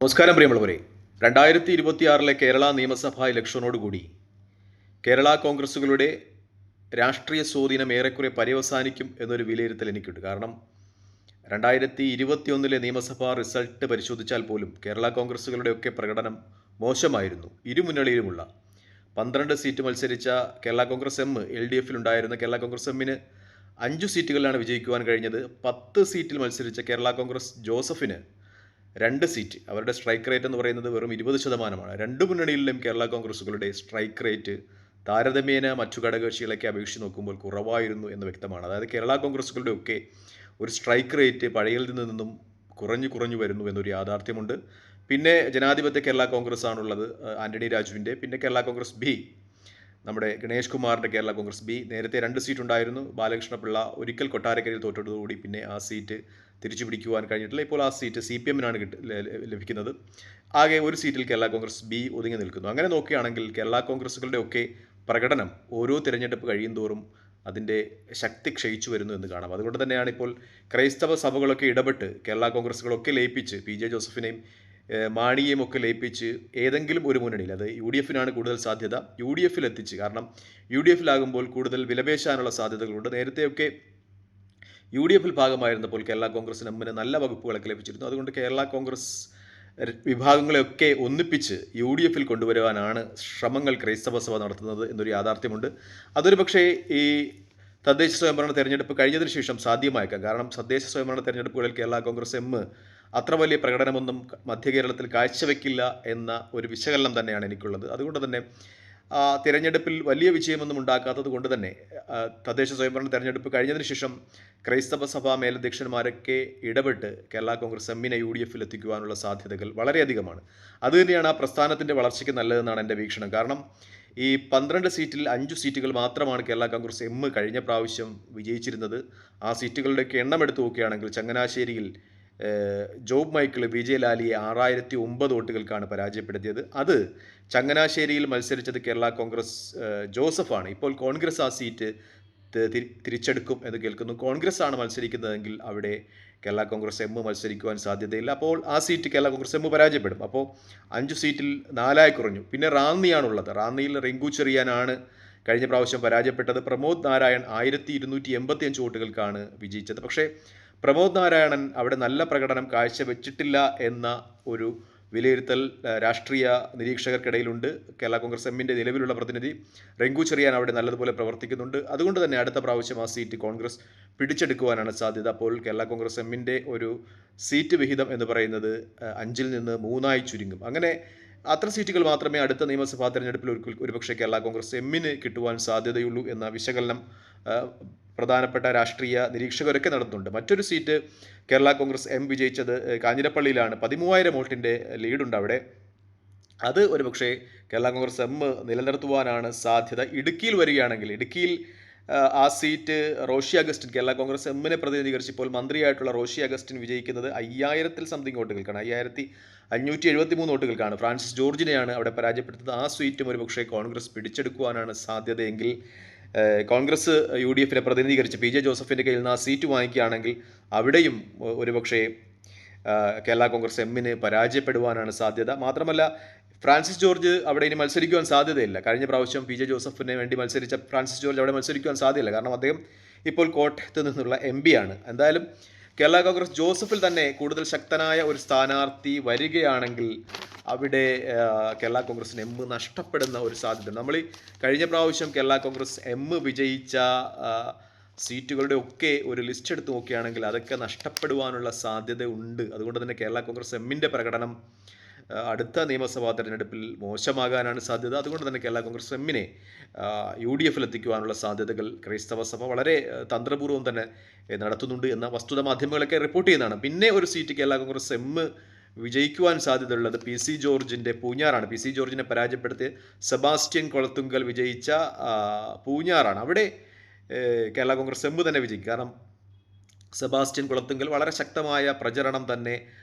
നമസ്കാരം പ്രിയമുള്ളവരെ. 2026 കേരള നിയമസഭാ ഇലക്ഷനോടുകൂടി കേരള കോൺഗ്രസുകളുടെ രാഷ്ട്രീയ സ്വാധീനം ഏറെക്കുറെ പര്യവസാനിക്കും എന്നൊരു വിലയിരുത്തൽ എനിക്കുണ്ട്. കാരണം 2021 നിയമസഭാ റിസൾട്ട് പരിശോധിച്ചാൽ പോലും കേരള കോൺഗ്രസുകളുടെയൊക്കെ പ്രകടനം മോശമായിരുന്നു. ഇരുമുന്നണിയിലുമുള്ള 12 സീറ്റ് മത്സരിച്ച കേരള കോൺഗ്രസ് എം, LDF ഉണ്ടായിരുന്ന കേരള കോൺഗ്രസ് എമ്മിന് 5 സീറ്റുകളിലാണ് വിജയിക്കുവാൻ കഴിഞ്ഞത്. 10 സീറ്റിൽ മത്സരിച്ച കേരള കോൺഗ്രസ് ജോസഫിന് 2 സീറ്റ്. അവരുടെ സ്ട്രൈക്ക് റേറ്റ് എന്ന് പറയുന്നത് വെറും 20%. രണ്ട് മുന്നണികളിലും കേരള കോൺഗ്രസുകളുടെ സ്ട്രൈക്ക് റേറ്റ് താരതമ്യേന മറ്റു ഘടകകക്ഷികളൊക്കെ അപേക്ഷിച്ച് നോക്കുമ്പോൾ കുറവായിരുന്നു എന്ന് വ്യക്തമാണ്. അതായത് കേരള കോൺഗ്രസുകളുടെ ഒക്കെ ഒരു സ്ട്രൈക്ക് റേറ്റ് പഴയതിൽ നിന്നും കുറഞ്ഞു വരുന്നു എന്നൊരു യാഥാർത്ഥ്യമുണ്ട്. പിന്നെ ജനാധിപത്യ കേരള കോൺഗ്രസ് ആണുള്ളത്, ആന്റണി രാജുവിൻ്റെ. പിന്നെ കേരള കോൺഗ്രസ് ബി, നമ്മുടെ ഗണേഷ് കുമാറിൻ്റെ കേരള കോൺഗ്രസ് ബി. നേരത്തെ 2 സീറ്റ് ഉണ്ടായിരുന്നു. ബാലകൃഷ്ണപിള്ള ഒരിക്കൽ കൊട്ടാരക്കരയിൽ തോറ്റതോടുകൂടി പിന്നെ ആ സീറ്റ് തിരിച്ചു പിടിക്കുവാൻ കഴിഞ്ഞിട്ടില്ല. ഇപ്പോൾ ആ സീറ്റ് CPM-നാണ് ലഭിക്കുന്നത്. ആകെ ഒരു സീറ്റിൽ കേരള കോൺഗ്രസ് ബി ഒതുങ്ങി നിൽക്കുന്നു. അങ്ങനെ നോക്കുകയാണെങ്കിൽ കേരള കോൺഗ്രസുകളുടെ ഒക്കെ പ്രകടനം ഓരോ തിരഞ്ഞെടുപ്പ് കഴിയും തോറും അതിൻ്റെ ശക്തി ക്ഷയിച്ചു വരുന്നു എന്ന് കാണാം. അതുകൊണ്ട് തന്നെയാണ് ഇപ്പോൾ ക്രൈസ്തവ സഭകളൊക്കെ ഇടപെട്ട് കേരള കോൺഗ്രസുകളൊക്കെ ലയിപ്പിച്ച് PJ ജോസഫിനെയും മാണിയെയും ഒക്കെ ലയിപ്പിച്ച് ഏതെങ്കിലും ഒരു മുന്നണിയിൽ, അത് UDF-നാണ് കൂടുതൽ സാധ്യത, UDF-ൽ എത്തിച്ച്. കാരണം UDF-ലാകുമ്പോൾ കൂടുതൽ വിലപേശാനുള്ള സാധ്യതകളുണ്ട്. നേരത്തെയൊക്കെ UDF-ൽ ഭാഗമായിരുന്നപ്പോൾ കേരള കോൺഗ്രസിന് എമ്മിന് നല്ല വകുപ്പുകളൊക്കെ ലഭിച്ചിരുന്നു. അതുകൊണ്ട് കേരള കോൺഗ്രസ് വിഭാഗങ്ങളെയൊക്കെ ഒന്നിപ്പിച്ച് UDF-ൽ കൊണ്ടുവരുവാനാണ് ശ്രമങ്ങൾ ക്രൈസ്തവ സഭ നടത്തുന്നത് എന്നൊരു യാഥാർത്ഥ്യമുണ്ട്. അതൊരു പക്ഷേ ഈ തദ്ദേശ സ്വയംഭരണ തെരഞ്ഞെടുപ്പ് കഴിഞ്ഞതിന് ശേഷം സാധ്യമായേക്കാം. കാരണം തദ്ദേശ സ്വയംഭരണ തെരഞ്ഞെടുപ്പുകളിൽ കേരള കോൺഗ്രസ് എം അത്ര വലിയ പ്രകടനമൊന്നും മധ്യ കേരളത്തിൽ കാഴ്ചവെക്കില്ല എന്ന ഒരു വിശകലനം തന്നെയാണ് എനിക്കുള്ളത്. അതുകൊണ്ട് തന്നെ തിരഞ്ഞെടുപ്പിൽ വലിയ വിജയമൊന്നും ഉണ്ടാക്കാത്തത് കൊണ്ട് തന്നെ തദ്ദേശ സ്വയംഭരണ തെരഞ്ഞെടുപ്പ് കഴിഞ്ഞതിന് ശേഷം ക്രൈസ്തവ സഭാ മേലധ്യക്ഷന്മാരൊക്കെ ഇടപെട്ട് കേരള കോൺഗ്രസ് എമ്മിനെ UDF-ൽ എത്തിക്കുവാനുള്ള സാധ്യതകൾ വളരെയധികമാണ്. അതുതന്നെയാണ് ആ പ്രസ്ഥാനത്തിൻ്റെ വളർച്ചയ്ക്ക് നല്ലതെന്നാണ് എൻ്റെ വീക്ഷണം. കാരണം ഈ 12 സീറ്റിൽ 5 സീറ്റുകൾ മാത്രമാണ് കേരള കോൺഗ്രസ് എം കഴിഞ്ഞ പ്രാവശ്യം വിജയിച്ചിരുന്നത്. ആ സീറ്റുകളുടെയൊക്കെ എണ്ണം എടുത്തു നോക്കുകയാണെങ്കിൽ ചങ്ങനാശ്ശേരിയിൽ ജോബ് മൈക്കിൾ BJ ലാലിയെ 6009 വോട്ടുകൾക്കാണ് പരാജയപ്പെടുത്തിയത്. അത് ചങ്ങനാശ്ശേരിയിൽ മത്സരിച്ചത് കേരള കോൺഗ്രസ് ജോസഫാണ്. ഇപ്പോൾ കോൺഗ്രസ് ആ സീറ്റ് തിരിച്ചെടുക്കും എന്ന് കേൾക്കുന്നു. കോൺഗ്രസ് ആണ് മത്സരിക്കുന്നതെങ്കിൽ അവിടെ കേരള കോൺഗ്രസ് എം മത്സരിക്കുവാൻ സാധ്യതയില്ല. അപ്പോൾ ആ സീറ്റ് കേരള കോൺഗ്രസ് എം പരാജയപ്പെടും. അപ്പോൾ 5 സീറ്റിൽ 4 കുറഞ്ഞു. പിന്നെ റാന്നിയാണുള്ളത്. റാന്നിയിൽ റിങ്കു ചെറിയാനാണ് കഴിഞ്ഞ പ്രാവശ്യം പരാജയപ്പെട്ടത്. പ്രമോദ് നാരായൺ 1285 വോട്ടുകൾക്കാണ് വിജയിച്ചത്. പക്ഷേ പ്രമോദ് നാരായണൻ അവിടെ നല്ല പ്രകടനം കാഴ്ചവെച്ചിട്ടില്ല എന്ന ഒരു വിലയിരുത്തൽ രാഷ്ട്രീയ നിരീക്ഷകർക്കിടയിലുണ്ട്. കേരള കോൺഗ്രസ് എമ്മിൻ്റെ നിലവിലുള്ള പ്രതിനിധി റിങ്കു ചെറിയാൻ അവിടെ നല്ലതുപോലെ പ്രവർത്തിക്കുന്നുണ്ട്. അതുകൊണ്ട് തന്നെ അടുത്ത പ്രാവശ്യം ആ സീറ്റ് കോൺഗ്രസ് പിടിച്ചെടുക്കുവാനാണ് സാധ്യത. അപ്പോൾ കേരള കോൺഗ്രസ് എമ്മിൻ്റെ ഒരു സീറ്റ് വിഹിതം എന്ന് പറയുന്നത് 5-ൽ നിന്ന് 3 ചുരുങ്ങും. അങ്ങനെ അത്ര സീറ്റുകൾ മാത്രമേ അടുത്ത നിയമസഭാ തെരഞ്ഞെടുപ്പിൽ ഒരുപക്ഷെ കേരള കോൺഗ്രസ് എമ്മിന് കിട്ടുവാൻ സാധ്യതയുള്ളൂ എന്ന വിശകലനം പ്രധാനപ്പെട്ട രാഷ്ട്രീയ നിരീക്ഷകരൊക്കെ നടത്തുന്നുണ്ട്. മറ്റൊരു സീറ്റ് കേരള കോൺഗ്രസ് എം വിജയിച്ചത് കാഞ്ഞിരപ്പള്ളിയിലാണ്. 13,000 വോട്ടിൻ്റെ ലീഡുണ്ട് അവിടെ. അത് ഒരുപക്ഷെ കേരള കോൺഗ്രസ് എം നിലനിർത്തുവാനാണ് സാധ്യത. ഇടുക്കിയിൽ വരികയാണെങ്കിൽ ഇടുക്കിയിൽ ആ സീറ്റ് റോഷി അഗസ്റ്റിൻ, കേരള കോൺഗ്രസ് എമ്മിനെ പ്രതിനിധീകരിച്ച് ഇപ്പോൾ മന്ത്രിയായിട്ടുള്ള റോഷി അഗസ്റ്റിൻ വിജയിക്കുന്നത് 5000-ൽ സംതിങ് വോട്ടുകൾക്കാണ്, 5573 വോട്ടുകൾക്കാണ്. ഫ്രാൻസിസ് ജോർജിനെയാണ് അവിടെ പരാജയപ്പെടുത്തുന്നത്. ആ സീറ്റും ഒരുപക്ഷെ കോൺഗ്രസ് പിടിച്ചെടുക്കുവാനാണ് സാധ്യതയെങ്കിൽ കോൺഗ്രസ് UDF-നെ പ്രതിനിധീകരിച്ച് PJ ജോസഫിൻ്റെ കയ്യിൽ നിന്ന് ആ സീറ്റ് വാങ്ങിക്കുകയാണെങ്കിൽ അവിടെയും ഒരുപക്ഷെ കേരള കോൺഗ്രസ് എമ്മിന് പരാജയപ്പെടുവാനാണ് സാധ്യത. മാത്രമല്ല ഫ്രാൻസിസ് ജോർജ് അവിടെ ഇനി മത്സരിക്കുവാൻ സാധ്യതയില്ല. കഴിഞ്ഞ പ്രാവശ്യം PJ ജോസഫിന് വേണ്ടി മത്സരിച്ച ഫ്രാൻസിസ് ജോർജ് അവിടെ മത്സരിക്കുവാൻ സാധ്യതയില്ല. കാരണം അദ്ദേഹം ഇപ്പോൾ കോട്ടയത്ത് നിന്നുള്ള MP ആണ്. എന്തായാലും കേരള കോൺഗ്രസ് ജോസഫിൽ തന്നെ കൂടുതൽ ശക്തനായ ഒരു സ്ഥാനാർത്ഥി വരികയാണെങ്കിൽ അവിടെ കേരള കോൺഗ്രസിന് എം നഷ്ടപ്പെടുന്ന ഒരു സാധ്യത. നമ്മൾ ഈ കഴിഞ്ഞ പ്രാവശ്യം കേരള കോൺഗ്രസ് എം വിജയിച്ച സീറ്റുകളുടെ ഒക്കെ ഒരു ലിസ്റ്റ് എടുത്ത് നോക്കുകയാണെങ്കിൽ അതൊക്കെ നഷ്ടപ്പെടുവാനുള്ള സാധ്യത ഉണ്ട്. അതുകൊണ്ട് തന്നെ കേരള കോൺഗ്രസ് എമ്മിൻ്റെ പ്രകടനം അടുത്ത നിയമസഭാ തെരഞ്ഞെടുപ്പിൽ മോശമാകാനാണ് സാധ്യത. അതുകൊണ്ട് തന്നെ കേരള കോൺഗ്രസ് എമ്മിനെ UDF-ൽ എത്തിക്കുവാനുള്ള സാധ്യതകൾ ക്രൈസ്തവ സഭ വളരെ തന്ത്രപൂർവ്വം തന്നെ നടത്തുന്നുണ്ട് എന്ന വസ്തുത മാധ്യമങ്ങളൊക്കെ റിപ്പോർട്ട് ചെയ്യുന്നതാണ്. പിന്നെ ഒരു സീറ്റ് കേരള കോൺഗ്രസ് എം വിജയിക്കുവാൻ സാധ്യതയുള്ളത് PC ജോർജിൻ്റെ പൂഞ്ഞാറാണ്. PC ജോർജിനെ പരാജയപ്പെടുത്തി സെബാസ്റ്റ്യൻ കൊളത്തുങ്കൽ വിജയിച്ച പൂഞ്ഞാറാണ്. അവിടെ കേരള കോൺഗ്രസ് എം തന്നെ വിജയിക്കും. കാരണം സെബാസ്റ്റ്യൻ കുളത്തുങ്കൽ വളരെ ശക്തമായ പ്രചരണം തന്നെ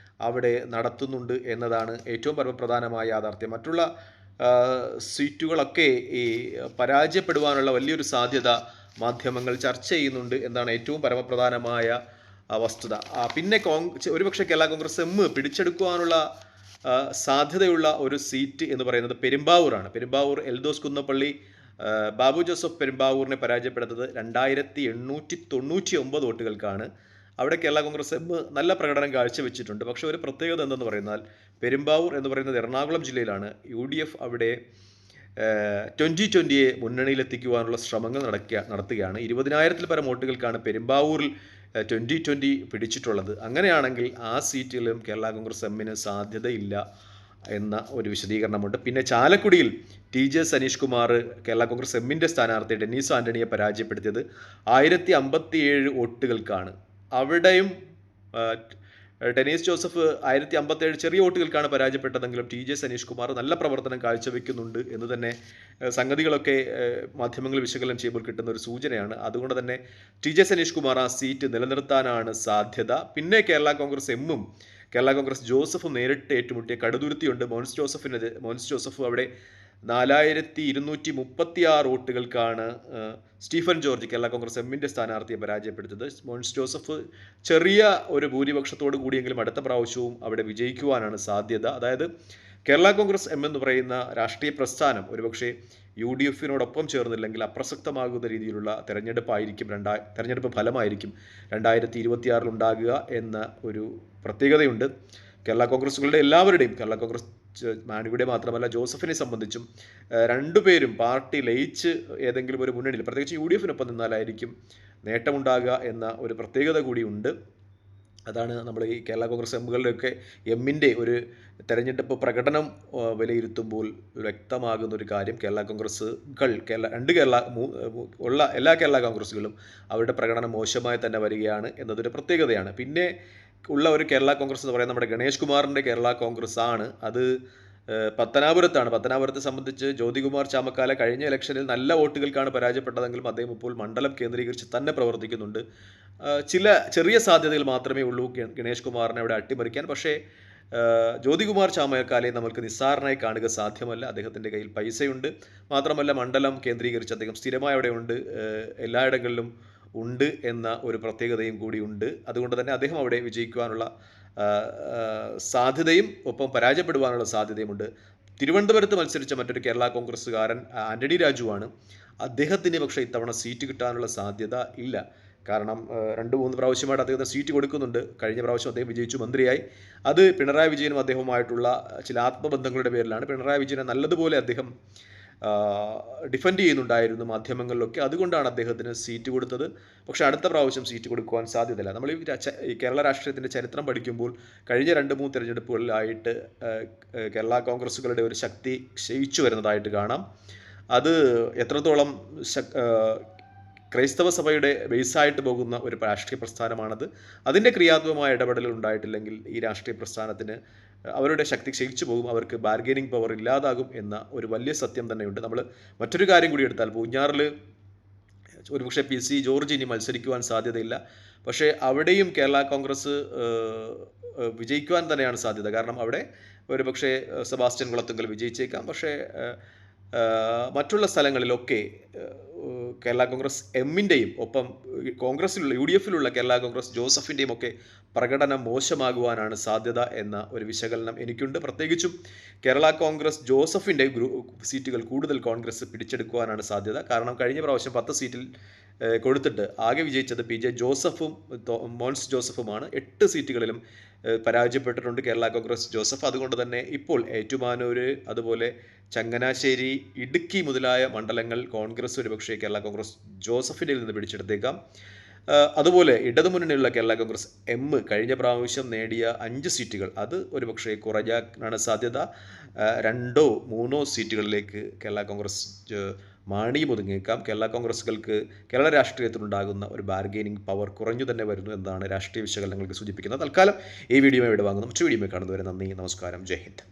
അവിടെ നടത്തുന്നുണ്ട് എന്നതാണ് ഏറ്റവും പരമപ്രധാനമായ യാഥാർത്ഥ്യം. മറ്റുള്ള സീറ്റുകളൊക്കെ ഈ പരാജയപ്പെടുവാനുള്ള വലിയൊരു സാധ്യത മാധ്യമങ്ങൾ ചർച്ച ചെയ്യുന്നുണ്ട് എന്നാണ് ഏറ്റവും പരമപ്രധാനമായ വസ്തുത. പിന്നെ ഒരുപക്ഷെ കേരള കോൺഗ്രസ് എം പിടിച്ചെടുക്കുവാനുള്ള സാധ്യതയുള്ള ഒരു സീറ്റ് എന്ന് പറയുന്നത് പെരുമ്പാവൂരാണ്. പെരുമ്പാവൂർ എൽദോസ് കുന്നപ്പള്ളി ബാബു ജോസഫ് പെരുമ്പാവൂരിനെ പരാജയപ്പെടുന്നത് 2899 വോട്ടുകൾക്കാണ്. അവിടെ കേരള കോൺഗ്രസ് എം നല്ല പ്രകടനം കാഴ്ചവെച്ചിട്ടുണ്ട്. പക്ഷേ ഒരു പ്രത്യേകത എന്തെന്ന് പറയുന്നാൽ പെരുമ്പാവൂർ എന്ന് പറയുന്നത് എറണാകുളം ജില്ലയിലാണ്. UDF അവിടെ 2020 മുന്നണിയിലെത്തിക്കുവാനുള്ള ശ്രമങ്ങൾ നടത്തുകയാണ്. 20,000-ൽ പരം വോട്ടുകൾക്കാണ് പെരുമ്പാവൂരിൽ 2020 പിടിച്ചിട്ടുള്ളത്. അങ്ങനെയാണെങ്കിൽ ആ സീറ്റിലും കേരള കോൺഗ്രസ് എമ്മിന് സാധ്യതയില്ല എന്ന ഒരു വിശദീകരണമുണ്ട്. പിന്നെ ചാലക്കുടിയിൽ TJ സനീഷ് കുമാർ കേരള കോൺഗ്രസ് എമ്മിൻ്റെ സ്ഥാനാർത്ഥി ഡെന്നീസ് ആൻ്റണിയെ പരാജയപ്പെടുത്തിയത് 1057 വോട്ടുകൾക്കാണ്. അവിടെയും ഡെനീസ് ജോസഫ് 1057 ചെറിയ വോട്ടുകൾക്കാണ് പരാജയപ്പെട്ടതെങ്കിലും TJ സനീഷ് കുമാർ നല്ല പ്രവർത്തനം കാഴ്ചവെക്കുന്നുണ്ട് എന്ന് തന്നെ സംഗതികളൊക്കെ മാധ്യമങ്ങൾ വിശകലനം ചെയ്യുമ്പോൾ കിട്ടുന്ന ഒരു സൂചനയാണ്. അതുകൊണ്ട് തന്നെ TJ സനീഷ് കുമാർ ആ സീറ്റ് നിലനിർത്താനാണ് സാധ്യത. പിന്നെ കേരള കോൺഗ്രസ് എമ്മും കേരള കോൺഗ്രസ് ജോസഫും നേരിട്ട് ഏറ്റുമുട്ടിയ കടുതുരുത്തിയുണ്ട്. മോൻസ് ജോസഫ് അവിടെ 4236 വോട്ടുകൾക്കാണ് സ്റ്റീഫൻ ജോർജ് കേരള കോൺഗ്രസ് എമ്മിൻ്റെ സ്ഥാനാർത്ഥിയെ പരാജയപ്പെടുത്തത്. മോൻസ് ജോസഫ് ചെറിയ ഒരു ഭൂരിപക്ഷത്തോടു കൂടിയെങ്കിലും അടുത്ത പ്രാവശ്യവും അവിടെ വിജയിക്കുവാനാണ് സാധ്യത. അതായത് കേരള കോൺഗ്രസ് എം എന്ന് പറയുന്ന രാഷ്ട്രീയ പ്രസ്ഥാനം ഒരുപക്ഷെ UDFിനോടൊപ്പം ചേർന്നില്ലെങ്കിൽ അപ്രസക്തമാകുന്ന രീതിയിലുള്ള തെരഞ്ഞെടുപ്പ് ഫലമായിരിക്കും 2026 ഉണ്ടാകുക എന്ന ഒരു പ്രത്യേകതയുണ്ട്. കേരള കോൺഗ്രസുകളുടെ എല്ലാവരുടെയും കേരള കോൺഗ്രസ് മാണിയുടെ മാത്രമല്ല ജോസഫിനെ സംബന്ധിച്ചും രണ്ടുപേരും പാർട്ടി ലയിച്ച് ഏതെങ്കിലും ഒരു മുന്നണിയിൽ പ്രത്യേകിച്ച് UDFിനൊപ്പം നിന്നാലായിരിക്കും നേട്ടമുണ്ടാകുക എന്ന ഒരു പ്രത്യേകത കൂടിയുണ്ട്. അതാണ് നമ്മൾ ഈ കേരള കോൺഗ്രസ് എമ്മുകളുടെയൊക്കെ എമ്മിൻ്റെ ഒരു തെരഞ്ഞെടുപ്പ് പ്രകടനം വിലയിരുത്തുമ്പോൾ വ്യക്തമാകുന്ന ഒരു കാര്യം എല്ലാ കേരള കോൺഗ്രസുകളും അവരുടെ പ്രകടനം മോശമായി തന്നെ വരികയാണ് എന്നതൊരു പ്രത്യേകതയാണ്. പിന്നെ ഉള്ള ഒരു കേരള കോൺഗ്രസ് എന്ന് പറയുന്നത് നമ്മുടെ ഗണേഷ് കുമാറിൻ്റെ കേരള കോൺഗ്രസ് ആണ്. അത് പത്തനാപുരത്താണ്. പത്തനാപുരത്തെ സംബന്ധിച്ച് ജ്യോതികുമാർ ചാമക്കാല കഴിഞ്ഞ ഇലക്ഷനിൽ നല്ല വോട്ടുകൾക്കാണ് പരാജയപ്പെട്ടതെങ്കിലും അദ്ദേഹം ഇപ്പോൾ മണ്ഡലം കേന്ദ്രീകരിച്ച് തന്നെ പ്രവർത്തിക്കുന്നുണ്ട്. ചില ചെറിയ സാധ്യതകൾ മാത്രമേ ഉള്ളൂ ഗണേഷ് കുമാറിനെ അവിടെ അട്ടിമറിക്കാൻ. പക്ഷേ ജ്യോതികുമാർ ചാമക്കാലയെ നമുക്ക് നിസ്സാരനായി കാണുക സാധ്യമല്ല. അദ്ദേഹത്തിൻ്റെ കയ്യിൽ പൈസയുണ്ട്. മാത്രമല്ല മണ്ഡലം കേന്ദ്രീകരിച്ച് അദ്ദേഹം സ്ഥിരമായി അവിടെ ഉണ്ട്, എല്ലായിടങ്ങളിലും ഉണ്ട് എന്ന ഒരു പ്രത്യേകതയും കൂടിയുണ്ട്. അതുകൊണ്ട് തന്നെ അദ്ദേഹം അവിടെ വിജയിക്കുവാനുള്ള സാധ്യതയും ഒപ്പം പരാജയപ്പെടുവാനുള്ള സാധ്യതയുമുണ്ട്. തിരുവനന്തപുരത്ത് മത്സരിച്ച മറ്റൊരു കേരള കോൺഗ്രസ്സുകാരൻ ആൻ്റണി രാജുവാണ്. അദ്ദേഹത്തിന് പക്ഷേ ഇത്തവണ സീറ്റ് കിട്ടാനുള്ള സാധ്യത ഇല്ല. കാരണം 2-3 പ്രാവശ്യമായിട്ട് അദ്ദേഹത്തിന് സീറ്റ് കൊടുക്കുന്നുണ്ട്. കഴിഞ്ഞ പ്രാവശ്യം അദ്ദേഹം വിജയിച്ചു, മന്ത്രിയായി. അത് പിണറായി വിജയനും അദ്ദേഹവുമായിട്ടുള്ള ചില ആത്മബന്ധങ്ങളുടെ പേരിലാണ്. പിണറായി വിജയനെ നല്ലതുപോലെ അദ്ദേഹം ഡിഫെൻഡ് ചെയ്യുന്നുണ്ടായിരുന്നു മാധ്യമങ്ങളിലൊക്കെ. അതുകൊണ്ടാണ് അദ്ദേഹത്തിന് സീറ്റ് കൊടുത്തത്. പക്ഷേ അടുത്ത പ്രാവശ്യം സീറ്റ് കൊടുക്കുവാൻ സാധ്യതയില്ല. നമ്മൾ ഈ കേരള രാഷ്ട്രീയത്തിൻ്റെ ചരിത്രം പഠിക്കുമ്പോൾ കഴിഞ്ഞ 2-3 തിരഞ്ഞെടുപ്പുകളിലായിട്ട് കേരള കോൺഗ്രസ്സുകളുടെ ഒരു ശക്തി ക്ഷയിച്ചു വരുന്നതായിട്ട് കാണാം. അത് എത്രത്തോളം ക്രൈസ്തവ സഭയുടെ ബേസായിട്ട് പോകുന്ന ഒരു രാഷ്ട്രീയ പ്രസ്ഥാനമാണത്. അതിൻ്റെ ക്രിയാത്മകമായ ഇടപെടലുകൾ ഉണ്ടായിട്ടില്ലെങ്കിൽ ഈ രാഷ്ട്രീയ പ്രസ്ഥാനത്തിന് അവരുടെ ശക്തി ക്ഷയിച്ചു പോകും, അവർക്ക് ബാർഗെയിനിങ് പവർ ഇല്ലാതാകും എന്ന ഒരു വലിയ സത്യം തന്നെയുണ്ട്. നമ്മൾ മറ്റൊരു കാര്യം കൂടി എടുത്താൽ പൂഞ്ഞാറിൽ ഒരുപക്ഷെ PC ജോർജ് ഇനി മത്സരിക്കുവാൻ സാധ്യതയില്ല. പക്ഷേ അവിടെയും കേരള കോൺഗ്രസ് വിജയിക്കുവാൻ തന്നെയാണ് സാധ്യത. കാരണം അവിടെ ഒരുപക്ഷെ സെബാസ്റ്റ്യൻ കുളത്തുങ്കൽ വിജയിച്ചേക്കാം. പക്ഷേ മറ്റുള്ള സ്ഥലങ്ങളിലൊക്കെ കേരള കോൺഗ്രസ് എമ്മിൻ്റെയും ഒപ്പം കോൺഗ്രസിലുള്ള UDFിലുള്ള കേരള കോൺഗ്രസ് ജോസഫിൻ്റെയും ഒക്കെ പ്രകടനം മോശമാകുവാനാണ് സാധ്യത എന്ന ഒരു വിശകലനം എനിക്കുണ്ട്. പ്രത്യേകിച്ചും കേരള കോൺഗ്രസ് ജോസഫിൻ്റെ സീറ്റുകൾ കൂടുതൽ കോൺഗ്രസ് പിടിച്ചെടുക്കുവാനാണ് സാധ്യത. കാരണം കഴിഞ്ഞ പ്രാവശ്യം 10 സീറ്റിൽ കൊടുത്തിട്ട് ആകെ വിജയിച്ചത് PJ ജോസഫും മോൻസ് ജോസഫുമാണ്. 8 സീറ്റുകളിലും പരാജയപ്പെട്ടിട്ടുണ്ട് കേരള കോൺഗ്രസ് ജോസഫ്. അതുകൊണ്ട് തന്നെ ഇപ്പോൾ ഏറ്റുമാനൂർ, അതുപോലെ ചങ്ങനാശ്ശേരി, ഇടുക്കി മുതലായ മണ്ഡലങ്ങൾ കോൺഗ്രസ് ഒരുപക്ഷെ കേരള കോൺഗ്രസ് ജോസഫിൻ്റെ നിന്ന് പിടിച്ചെടുത്തേക്കാം. അതുപോലെ ഇടതുമുന്നണിയുള്ള കേരള കോൺഗ്രസ് എം കഴിഞ്ഞ പ്രാവശ്യം നേടിയ 5 സീറ്റുകൾ അത് ഒരുപക്ഷെ കുറയാനാണ് സാധ്യത. 2-3 സീറ്റുകളിലേക്ക് കേരള കോൺഗ്രസ് മാണിയും ഒതുങ്ങിയേക്കാം. കേരള കോൺഗ്രസുകൾക്ക് കേരള രാഷ്ട്രീയത്തിലുണ്ടാകുന്ന ഒരു ബാർഗെയിനിങ് പവർ കുറഞ്ഞു തന്നെ വരുന്നു എന്നതാണ് രാഷ്ട്രീയ വിശകലനങ്ങൾക്ക് സൂചിപ്പിക്കുന്നത്. തൽക്കാലം ഈ വീഡിയോ ഇവിടെ വാങ്ങുന്നു. മറ്റു വീഡിയോ കാണുന്നവരെ നന്ദി, നമസ്കാരം, ജയ് ഹിന്ദ്.